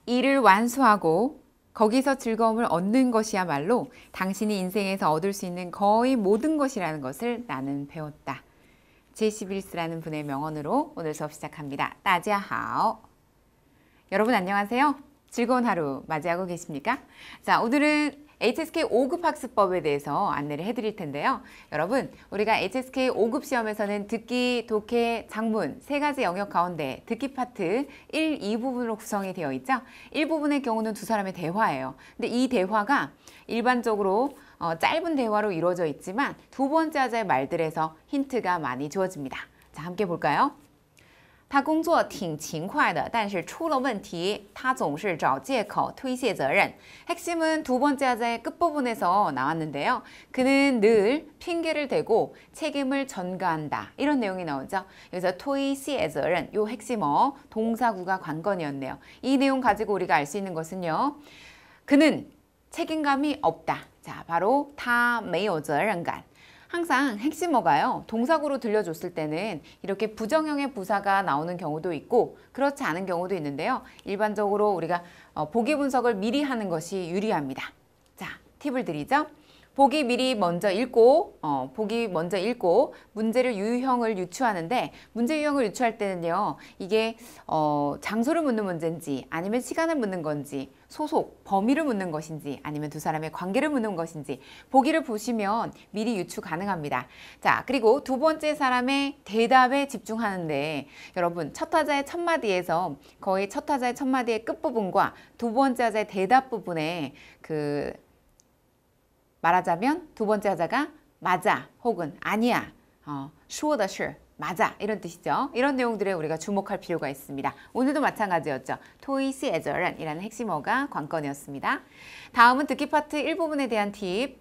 일을 완수하고 거기서 즐거움을 얻는 것이야말로 당신이 인생에서 얻을 수 있는 거의 모든 것이라는 것을 나는 배웠다. 제시빌스라는 분의 명언으로 오늘 수업 시작합니다. 大家好. 여러분 안녕하세요. 즐거운 하루 맞이하고 계십니까? 자, 오늘은 HSK 5급 학습법에 대해서 안내를 해드릴 텐데요. 여러분, 우리가 HSK 5급 시험에서는 듣기, 독해, 작문 세 가지 영역 가운데 듣기 파트 1, 2부분으로 구성이 되어 있죠. 1부분의 경우는 두 사람의 대화예요. 근데 이 대화가 일반적으로 짧은 대화로 이루어져 있지만 두 번째 하자의 말들에서 힌트가 많이 주어집니다. 자, 함께 볼까요? 他工作挺勤快的，但是出了问题，他总是找借口推卸责任。 핵심은 두 번째 하자의 끝부분에서 나왔는데요. 그는 늘 핑계를 대고 책임을 전가한다. 이런 내용이 나오죠. 여기서 推卸责任, 요 핵심어 동사구가 관건이었네요. 이 내용 가지고 우리가 알 수 있는 것은요. 그는 책임감이 없다. 자, 바로 他没有责任感. 항상 핵심어가요. 동사구로 들려줬을 때는 이렇게 부정형의 부사가 나오는 경우도 있고 그렇지 않은 경우도 있는데요. 일반적으로 우리가 보기 분석을 미리 하는 것이 유리합니다. 자, 팁을 드리죠. 보기 먼저 읽고 문제를 유형을 유추하는데 문제 유형을 유추할 때는요. 이게 장소를 묻는 문제인지 아니면 시간을 묻는 건지 소속, 범위를 묻는 것인지 아니면 두 사람의 관계를 묻는 것인지 보기를 보시면 미리 유추 가능합니다. 자, 그리고 두 번째 사람의 대답에 집중하는데 여러분 첫 타자의 첫 마디에서 거의 첫 타자의 첫 마디의 끝부분과 두 번째 하자의 대답 부분에 말하자면 두 번째 하자가 맞아 혹은 아니야, 说的是 맞아 이런 뜻이죠. 이런 내용들에 우리가 주목할 필요가 있습니다. 오늘도 마찬가지였죠. 推卸责任이라는 핵심어가 관건이었습니다. 다음은 듣기 파트 1부분에 대한 팁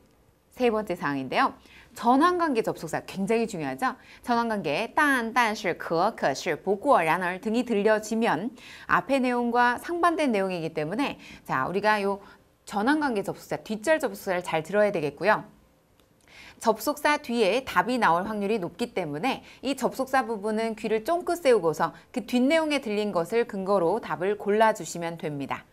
세 번째 사항인데요. 전환관계 접속사 굉장히 중요하죠. 전환관계 但,但是,可,可是,不过,然而 등이 들려지면 앞의 내용과 상반된 내용이기 때문에 자, 우리가 요 전환관계 접속사, 뒷절 접속사를 잘 들어야 되겠고요. 접속사 뒤에 답이 나올 확률이 높기 때문에 이 접속사 부분은 귀를 쫑긋 세우고서 그 뒷내용에 들린 것을 근거로 답을 골라주시면 됩니다.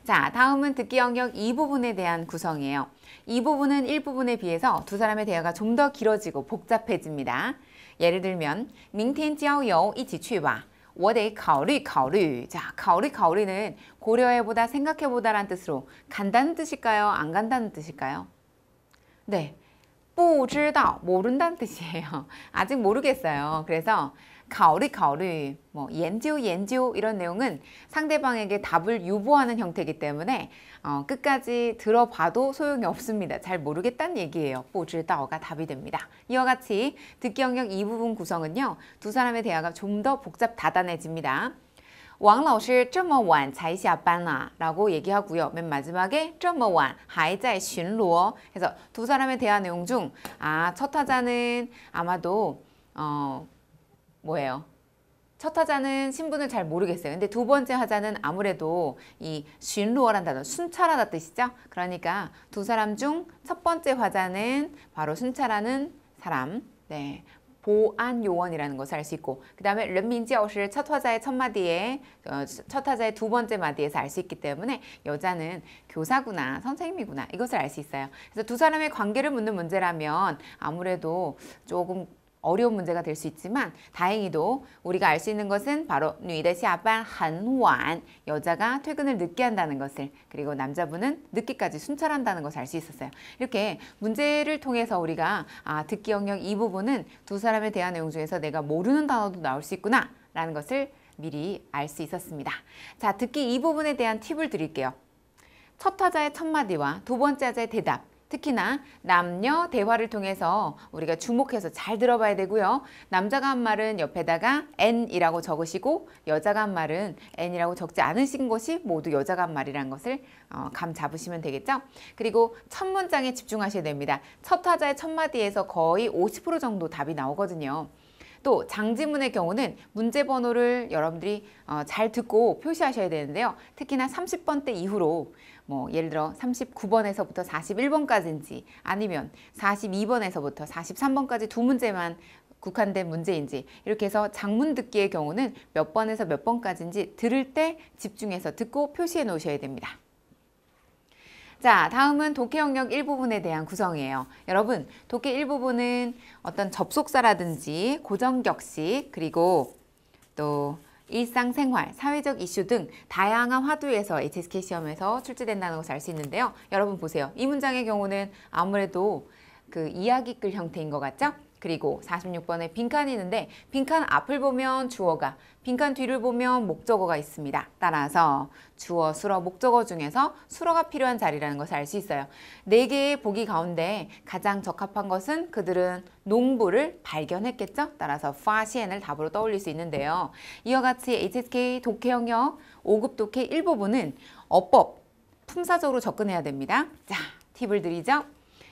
자, 다음은 듣기 영역 2부분에 대한 구성이에요. 이 부분은 1부분에 비해서 두 사람의 대화가 좀 더 길어지고 복잡해집니다. 예를 들면 明天郊游一起去吧. 我得考虑考虑. 자, 考虑考虑는 고려해보다, 생각해보다라는 뜻으로 간다는 뜻일까요? 안 간다는 뜻일까요? 네, 不知道, 모른다는 뜻이에요. 아직 모르겠어요. 그래서 考虑考虑,研究研究이런 내용은 상대방에게 답을 유보하는 형태이기 때문에 끝까지 들어봐도 소용이 없습니다. 잘 모르겠다는 얘기예요. 不知道가 답이 됩니다. 이와 같이 듣기 영역 이 부분 구성은요. 두 사람의 대화가 좀 더 복잡 다단해집니다. 王老师这么晚才下班啊? 라고 얘기하고요. 맨 마지막에 这么晚还在巡逻. 그래서 두 사람의 대화 내용 중 첫 타자는 아마도 뭐예요? 첫 타자는 신분을 잘 모르겠어요. 근데 두 번째 하자는 아무래도 이巡逻라는 단어, 순찰하다 뜻이죠. 그러니까 두 사람 중 첫 번째 화자는 바로 순찰하는 사람, 네, 보안 요원이라는 것을 알 수 있고 그 다음에 人民教师 첫 화자의 첫 마디에 첫 화자의 두 번째 마디에서 알 수 있기 때문에 여자는 교사구나, 선생님이구나 이것을 알 수 있어요. 그래서 두 사람의 관계를 묻는 문제라면 아무래도 조금 어려운 문제가 될 수 있지만 다행히도 우리가 알 수 있는 것은 바로 女的下班很晚 여자가 퇴근을 늦게 한다는 것을 그리고 남자분은 늦게까지 순찰한다는 것을 알 수 있었어요. 이렇게 문제를 통해서 우리가 듣기 영역 이 부분은 두 사람의 대화 내용 중에서 내가 모르는 단어도 나올 수 있구나 라는 것을 미리 알 수 있었습니다. 자, 듣기 이 부분에 대한 팁을 드릴게요. 첫 타자의 첫 마디와 두 번째 하자의 대답 특히나 남녀 대화를 통해서 우리가 주목해서 잘 들어봐야 되고요. 남자가 한 말은 옆에다가 N이라고 적으시고 여자가 한 말은 N이라고 적지 않으신 것이 모두 여자가 한 말이라는 것을 감 잡으시면 되겠죠. 그리고 첫 문장에 집중하셔야 됩니다. 첫 타자의 첫 마디에서 거의 50% 정도 답이 나오거든요. 또 장지문의 경우는 문제 번호를 여러분들이 잘 듣고 표시하셔야 되는데요. 특히나 30번 대 이후로 예를 들어 39번에서부터 41번까지인지 아니면 42번에서부터 43번까지 두 문제만 국한된 문제인지 이렇게 해서 장문 듣기의 경우는 몇 번에서 몇 번까지인지 들을 때 집중해서 듣고 표시해 놓으셔야 됩니다. 자, 다음은 독해 영역 일부분에 대한 구성이에요. 여러분, 독해 일부분은 어떤 접속사라든지 고정격식 그리고 또 일상생활, 사회적 이슈 등 다양한 화두에서 HSK 시험에서 출제된다는 것을 알 수 있는데요. 여러분 보세요. 이 문장의 경우는 아무래도 그 이야기글 형태인 것 같죠? 그리고 46번에 빈칸이 있는데 빈칸 앞을 보면 주어가, 빈칸 뒤를 보면 목적어가 있습니다. 따라서 주어, 수어, 목적어 중에서 수어가 필요한 자리라는 것을 알 수 있어요. 4개의 보기 가운데 가장 적합한 것은 그들은 농부를 발견했겠죠? 따라서 发现을 답으로 떠올릴 수 있는데요. 이와 같이 HSK 독해 영역 5급 독해 일부분은 어법, 품사적으로 접근해야 됩니다. 자, 팁을 드리죠.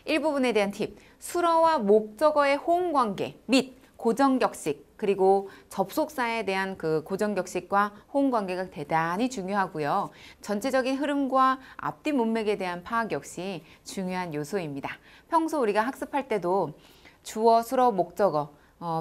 일부분에 대한 팁, 수어와 목적어의 호응관계 및 고정격식 그리고 접속사에 대한 그 고정격식과 호응관계가 대단히 중요하고요. 전체적인 흐름과 앞뒤 문맥에 대한 파악 역시 중요한 요소입니다. 평소 우리가 학습할 때도 주어, 수어, 목적어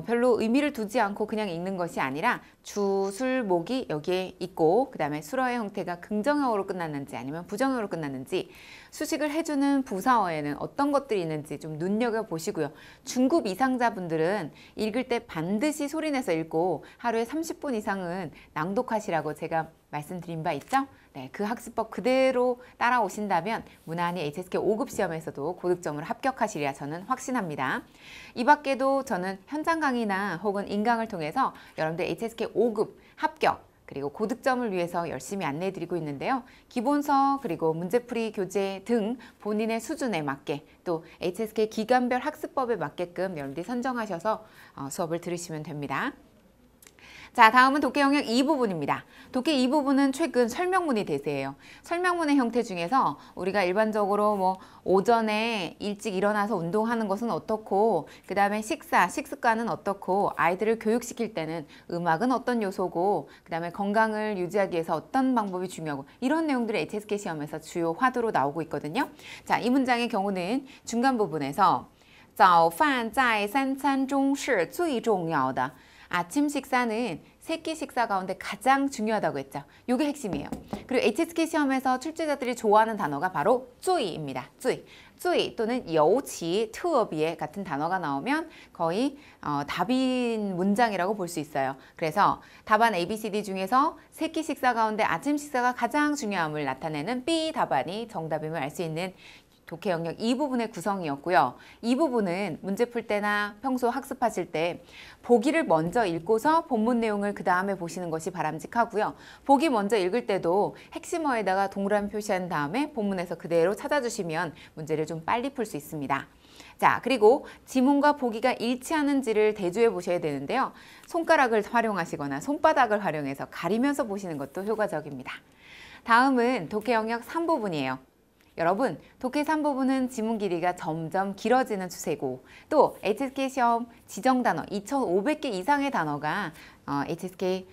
별로 의미를 두지 않고 그냥 읽는 것이 아니라 주, 술, 목이 여기에 있고 그 다음에 수어의 형태가 긍정어로 끝났는지 아니면 부정어로 끝났는지 수식을 해주는 부사어에는 어떤 것들이 있는지 좀 눈여겨보시고요. 중급 이상자분들은 읽을 때 반드시 소리내서 읽고 하루에 30분 이상은 낭독하시라고 제가 말씀드린 바 있죠? 네, 그 학습법 그대로 따라오신다면 무난히 HSK 5급 시험에서도 고득점으로 합격하시리라 저는 확신합니다. 이 밖에도 저는 현장 강의나 혹은 인강을 통해서 여러분들 HSK 5급 합격 그리고 고득점을 위해서 열심히 안내해드리고 있는데요. 기본서 그리고 문제풀이 교재 등 본인의 수준에 맞게 또 HSK 기간별 학습법에 맞게끔 여러분들이 선정하셔서 수업을 들으시면 됩니다. 자, 다음은 독해 영역 2부분입니다. 독해 2부분은 최근 설명문이 대세예요. 설명문의 형태 중에서 우리가 일반적으로 뭐 오전에 일찍 일어나서 운동하는 것은 어떻고 그 다음에 식습관은 어떻고 아이들을 교육시킬 때는 음악은 어떤 요소고 그 다음에 건강을 유지하기 위해서 어떤 방법이 중요하고 이런 내용들이 HSK 시험에서 주요 화두로 나오고 있거든요. 자, 이 문장의 경우는 중간 부분에서 早饭在三餐中是最重要的 아침 식사는 새끼 식사 가운데 가장 중요하다고 했죠. 이게 핵심이에요. 그리고 HSK 시험에서 출제자들이 좋아하는 단어가 바로 最입니다. 最 또는 尤其, 特别 같은 단어가 나오면 거의 답인 문장이라고 볼 수 있어요. 그래서 답안 ABCD 중에서 새끼 식사 가운데 아침 식사가 가장 중요함을 나타내는 B 답안이 정답임을 알 수 있는 독해 영역 이 부분의 구성이었고요. 이 부분은 문제 풀 때나 평소 학습하실 때 보기를 먼저 읽고서 본문 내용을 그 다음에 보시는 것이 바람직하고요. 보기 먼저 읽을 때도 핵심어에다가 동그라미 표시한 다음에 본문에서 그대로 찾아주시면 문제를 좀 빨리 풀 수 있습니다. 자, 그리고 지문과 보기가 일치하는지를 대조해 보셔야 되는데요. 손가락을 활용하시거나 손바닥을 활용해서 가리면서 보시는 것도 효과적입니다. 다음은 독해 영역 3부분이에요. 여러분, 독해 3부분은 지문 길이가 점점 길어지는 추세고 또 HSK 시험 지정 단어 2,500개 이상의 단어가 HSK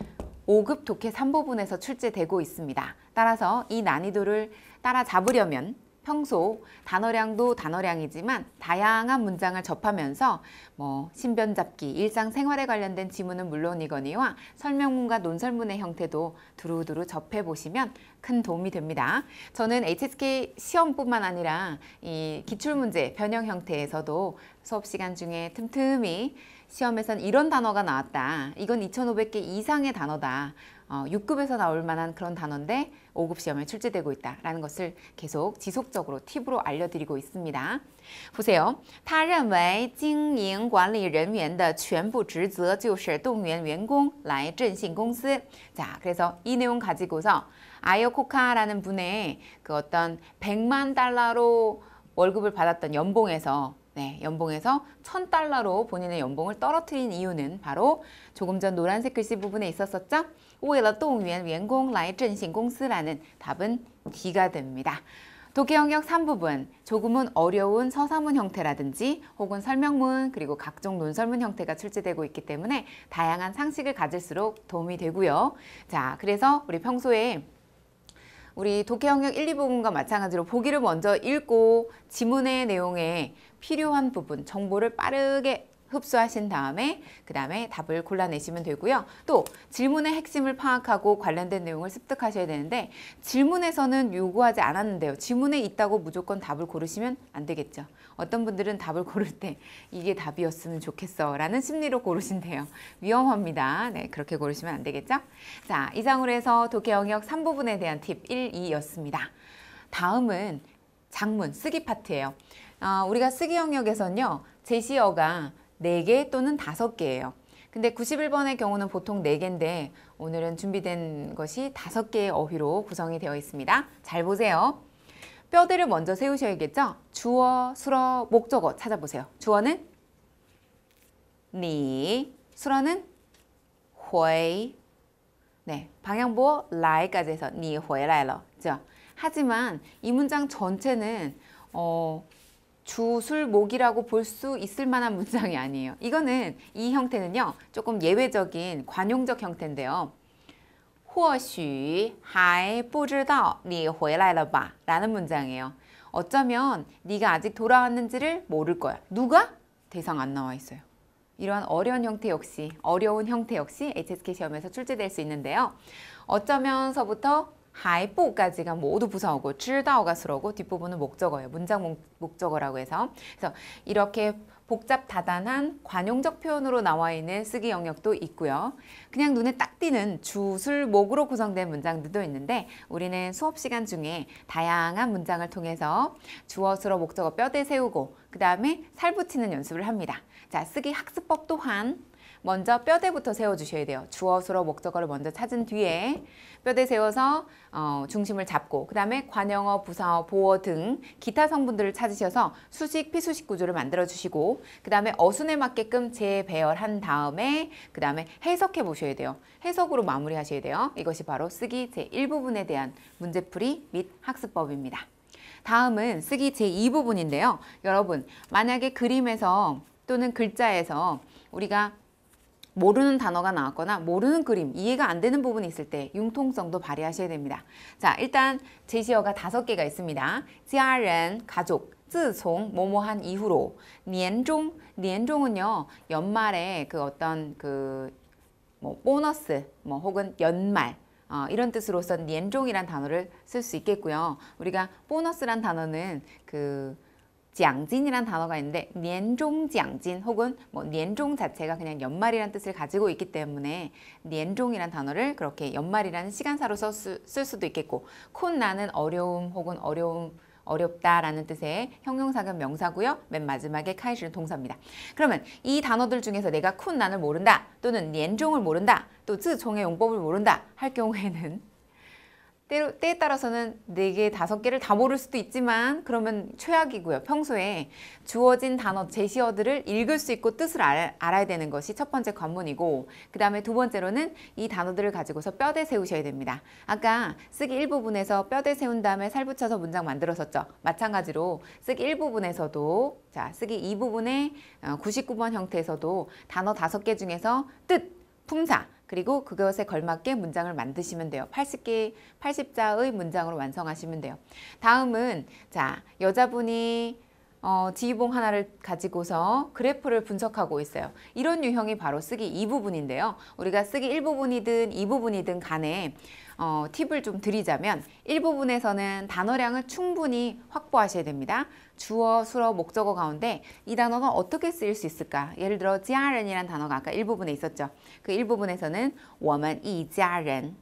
5급 독해 3부분에서 출제되고 있습니다. 따라서 이 난이도를 따라잡으려면 평소 단어량도 단어량이지만 다양한 문장을 접하면서 신변 잡기, 일상생활에 관련된 지문은 물론이거니와 설명문과 논설문의 형태도 두루두루 접해보시면 큰 도움이 됩니다. 저는 HSK 시험뿐만 아니라 이 기출문제 변형 형태에서도 수업 시간 중에 틈틈이 시험에선 이런 단어가 나왔다. 이건 2,500개 이상의 단어다. 6급에서 나올 만한 그런 단어인데 5급 시험에 출제되고 있다라는 것을 계속 지속적으로 팁으로 알려드리고 있습니다. 보세요. 他认为经营管理人员的全部职责就是动员员工来振兴公司. 자, 그래서 이 내용 가지고서 아이어 코카라는 분의 그 어떤 100만 달러로 월급을 받았던 연봉에서 1,000달러로 본인의 연봉을 떨어뜨린 이유는 바로 조금 전 노란색 글씨 부분에 있었었죠? 为了动员员工来振兴公司라는 답은 D가 됩니다. 독해 영역 3부분, 조금은 어려운 서사문 형태라든지 혹은 설명문 그리고 각종 논설문 형태가 출제되고 있기 때문에 다양한 상식을 가질수록 도움이 되고요. 자, 그래서 우리 평소에 우리 독해 영역 1, 2부분과 마찬가지로 보기를 먼저 읽고 지문의 내용에 필요한 부분, 정보를 빠르게 흡수하신 다음에 그 다음에 답을 골라내시면 되고요. 또 질문의 핵심을 파악하고 관련된 내용을 습득하셔야 되는데 질문에서는 요구하지 않았는데요. 질문에 있다고 무조건 답을 고르시면 안 되겠죠. 어떤 분들은 답을 고를 때 이게 답이었으면 좋겠어 라는 심리로 고르신대요. 위험합니다. 네, 그렇게 고르시면 안 되겠죠. 자, 이상으로 해서 독해 영역 3부분에 대한 팁 1, 2였습니다. 다음은 장문, 쓰기 파트예요. 우리가 쓰기 영역에서는요. 제시어가 4개 또는 5개예요. 근데 91번의 경우는 보통 4개인데 오늘은 준비된 것이 5개의 어휘로 구성이 되어 있습니다. 잘 보세요. 뼈대를 먼저 세우셔야겠죠? 주어, 수어, 목적어 찾아보세요. 주어는 你, 수어는 回. 네, 방향보 来까지 해서 你回来了. 하지만 이 문장 전체는 주, 술, 목이라고 볼 수 있을 만한 문장이 아니에요. 이거는 이 형태는요. 조금 예외적인 관용적 형태인데요. 或许还不知道你回来了吧라는 문장이에요. 어쩌면 네가 아직 돌아왔는지를 모를 거야. 누가? 대상 안 나와 있어요. 이러한 어려운 형태 역시 HSK 시험에서 출제될 수 있는데요. 어쩌면서부터 还不까지가 모두 부사어고 知道가 수어고 뒷부분은 목적어예요. 문장 목적어라고 해서. 그래서 이렇게 복잡 다단한 관용적 표현으로 나와 있는 쓰기 영역도 있고요. 그냥 눈에 딱 띄는 주, 술, 목으로 구성된 문장들도 있는데 우리는 수업 시간 중에 다양한 문장을 통해서 주어, 수어, 목적어 뼈대 세우고 그 다음에 살 붙이는 연습을 합니다. 자, 쓰기 학습법 또한 먼저 뼈대부터 세워주셔야 돼요. 주어, 수어, 목적어를 먼저 찾은 뒤에 뼈대 세워서 중심을 잡고 그 다음에 관용어, 부사어, 보어 등 기타 성분들을 찾으셔서 수식, 피수식 구조를 만들어주시고 그 다음에 어순에 맞게끔 재배열한 다음에 그 다음에 해석해 보셔야 돼요. 해석으로 마무리하셔야 돼요. 이것이 바로 쓰기 제1부분에 대한 문제풀이 및 학습법입니다. 다음은 쓰기 제2부분인데요. 여러분, 만약에 그림에서 또는 글자에서 우리가 모르는 단어가 나왔거나 모르는 그림, 이해가 안 되는 부분이 있을 때 융통성도 발휘하셔야 됩니다. 자, 일단 제시어가 5개가 있습니다. 家人, 가족, 自从, 뭐뭐한 이후로, 年中, 年中은요, 연말에 그 어떤 뭐 보너스, 뭐 혹은 연말, 이런 뜻으로서 年中이란 단어를 쓸 수 있겠고요. 우리가 보너스란 단어는 장진이란 단어가 있는데 年中奖金 혹은 뭐 年中 자체가 그냥 연말이란 뜻을 가지고 있기 때문에 年中이란 단어를 그렇게 연말이라는 시간사로 쓸 수도 있겠고 쿤나는 어려움 혹은 어렵다라는 뜻의 형용사가 명사고요. 맨 마지막에 카이시는 동사입니다. 그러면 이 단어들 중에서 내가 쿤난을 모른다 또는 年中을 모른다 또 自从의 용법을 모른다 할 경우에는 때에 따라서는 4개, 5개를 다 모를 수도 있지만 그러면 최악이고요. 평소에 주어진 단어, 제시어들을 읽을 수 있고 뜻을 알아야 되는 것이 첫 번째 관문이고 그 다음에 두 번째로는 이 단어들을 가지고서 뼈대 세우셔야 됩니다. 아까 쓰기 1부분에서 뼈대 세운 다음에 살 붙여서 문장 만들었었죠. 마찬가지로 쓰기 1부분에서도 자, 쓰기 2부분의 99번 형태에서도 단어 5개 중에서 뜻, 품사 그리고 그것에 걸맞게 문장을 만드시면 돼요. 80자의 문장으로 완성하시면 돼요. 다음은 자 여자분이 지휘봉 하나를 가지고서 그래프를 분석하고 있어요. 이런 유형이 바로 쓰기 2부분인데요. 우리가 쓰기 1부분이든 2부분이든 간에 팁을 좀 드리자면 1부분에서는 단어량을 충분히 확보하셔야 됩니다. 주어, 수어, 목적어 가운데 이 단어가 어떻게 쓰일 수 있을까? 예를 들어 家人이라는 단어가 아까 1부분에 있었죠. 그 1부분에서는 我们一家人,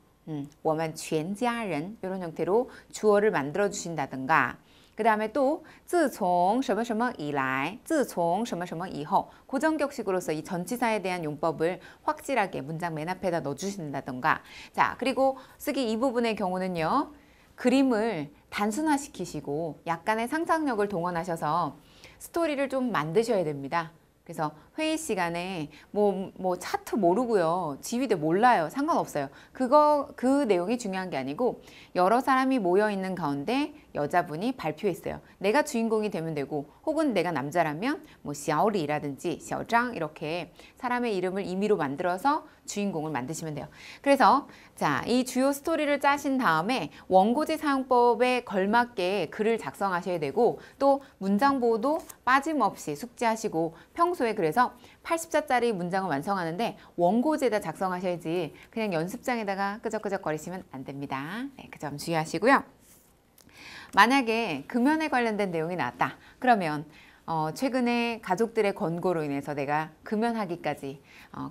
我们全家人 이런 형태로 주어를 만들어 주신다든가 그 다음에 또 自从什么什么以来自从什么什么以后고정격식으로서 이 전치사에 대한 용법을 확실하게 문장 맨 앞에다 넣어주신다던가 자 그리고 쓰기 이 부분의 경우는요 그림을 단순화시키시고 약간의 상상력을 동원하셔서 스토리를 좀 만드셔야 됩니다. 그래서 회의 시간에 뭐 차트 모르고요. 지휘대 몰라요. 상관없어요. 그 내용이 중요한 게 아니고 여러 사람이 모여 있는 가운데 여자분이 발표했어요. 내가 주인공이 되면 되고 혹은 내가 남자라면 뭐 샤오리라든지 샤오장 이렇게 사람의 이름을 임의로 만들어서 주인공을 만드시면 돼요. 그래서 자, 이 주요 스토리를 짜신 다음에 원고지 사용법에 걸맞게 글을 작성하셔야 되고 또 문장 보호도 빠짐없이 숙지하시고 평소에 그래서 그래서 80자짜리 문장을 완성하는데 원고지에다 작성하셔야지 그냥 연습장에다가 끄적끄적거리시면 안 됩니다. 네, 그 점 주의하시고요. 만약에 금연에 관련된 내용이 나왔다. 그러면 최근에 가족들의 권고로 인해서 내가 금연하기까지,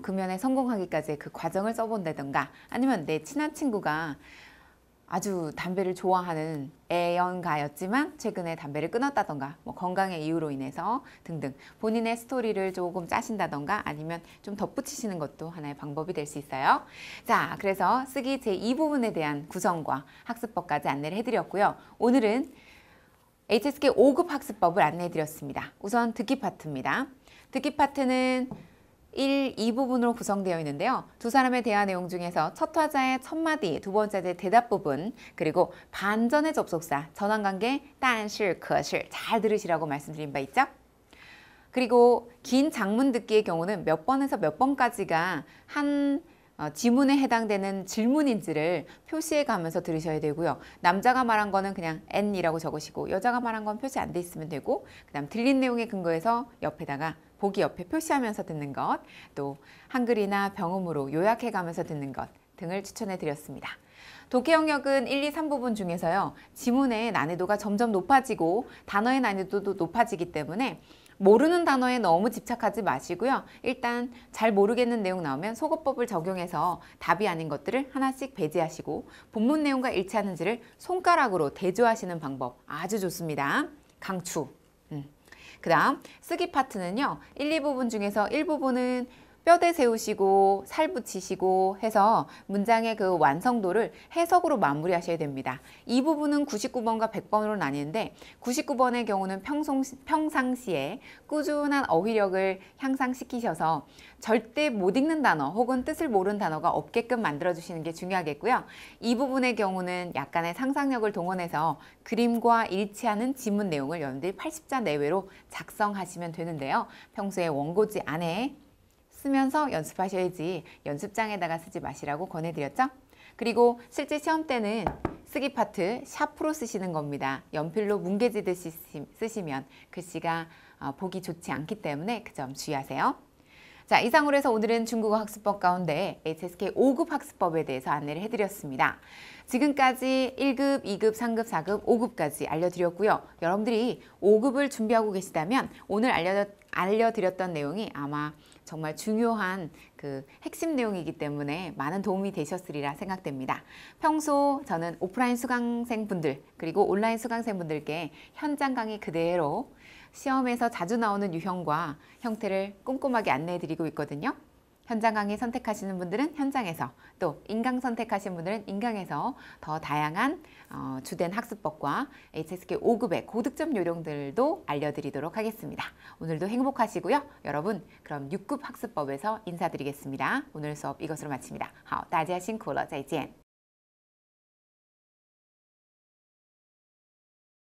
금연에 성공하기까지 그 과정을 써본다던가 아니면 내 친한 친구가 아주 담배를 좋아하는 애연가였지만 최근에 담배를 끊었다던가 뭐 건강의 이유로 인해서 등등 본인의 스토리를 조금 짜신다던가 아니면 좀 덧붙이시는 것도 하나의 방법이 될 수 있어요. 자, 그래서 쓰기 제2부분에 대한 구성과 학습법까지 안내를 해드렸고요. 오늘은 HSK 5급 학습법을 안내해드렸습니다. 우선 듣기 파트입니다. 듣기 파트는 1, 2부분으로 구성되어 있는데요. 두 사람의 대화 내용 중에서 첫 화자의 첫 마디, 두 번째의 대답 부분, 그리고 반전의 접속사, 전환관계, 但是,可是 잘 들으시라고 말씀드린 바 있죠? 그리고 긴 장문 듣기의 경우는 몇 번에서 몇 번까지가 한 지문에 해당되는 질문인지를 표시해 가면서 들으셔야 되고요. 남자가 말한 거는 그냥 N이라고 적으시고 여자가 말한 건 표시 안 돼 있으면 되고 그 다음 들린 내용에 근거해서 옆에다가 보기 옆에 표시하면서 듣는 것, 또 한글이나 병음으로 요약해 가면서 듣는 것 등을 추천해 드렸습니다. 독해 영역은 1, 2, 3부분 중에서요. 지문의 난이도가 점점 높아지고 단어의 난이도도 높아지기 때문에 모르는 단어에 너무 집착하지 마시고요. 일단 잘 모르겠는 내용 나오면 소거법을 적용해서 답이 아닌 것들을 하나씩 배제하시고 본문 내용과 일치하는지를 손가락으로 대조하시는 방법 아주 좋습니다. 강추. 그 다음 쓰기 파트는요. 1, 2부분 중에서 1부분은 뼈대 세우시고 살 붙이시고 해서 문장의 그 완성도를 해석으로 마무리하셔야 됩니다. 이 부분은 99번과 100번으로 나뉘는데 99번의 경우는 평상시에 꾸준한 어휘력을 향상시키셔서 절대 못 읽는 단어 혹은 뜻을 모르는 단어가 없게끔 만들어주시는 게 중요하겠고요. 이 부분의 경우는 약간의 상상력을 동원해서 그림과 일치하는 지문 내용을 여러분들이 80자 내외로 작성하시면 되는데요. 평소에 원고지 안에 쓰면서 연습하셔야지 연습장에다가 쓰지 마시라고 권해드렸죠? 그리고 실제 시험 때는 쓰기 파트 샤프로 쓰시는 겁니다. 연필로 뭉개지듯이 쓰시면 글씨가 보기 좋지 않기 때문에 그 점 주의하세요. 자, 이상으로 해서 오늘은 중국어 학습법 가운데 HSK 5급 학습법에 대해서 안내를 해드렸습니다. 지금까지 1급, 2급, 3급, 4급, 5급까지 알려드렸고요. 여러분들이 5급을 준비하고 계시다면 오늘 알려드렸던 내용이 아마 정말 중요한 그 핵심 내용이기 때문에 많은 도움이 되셨으리라 생각됩니다. 평소 저는 오프라인 수강생분들 그리고 온라인 수강생분들께 현장 강의 그대로 시험에서 자주 나오는 유형과 형태를 꼼꼼하게 안내해드리고 있거든요. 현장 강의 선택하시는 분들은 현장에서, 또 인강 선택하시는 분들은 인강에서 더 다양한 주된 학습법과 HSK 5급의 고득점 요령들도 알려드리도록 하겠습니다. 오늘도 행복하시고요. 여러분, 그럼 6급 학습법에서 인사드리겠습니다. 오늘 수업 이것으로 마칩니다. 好，大家辛苦了，再见。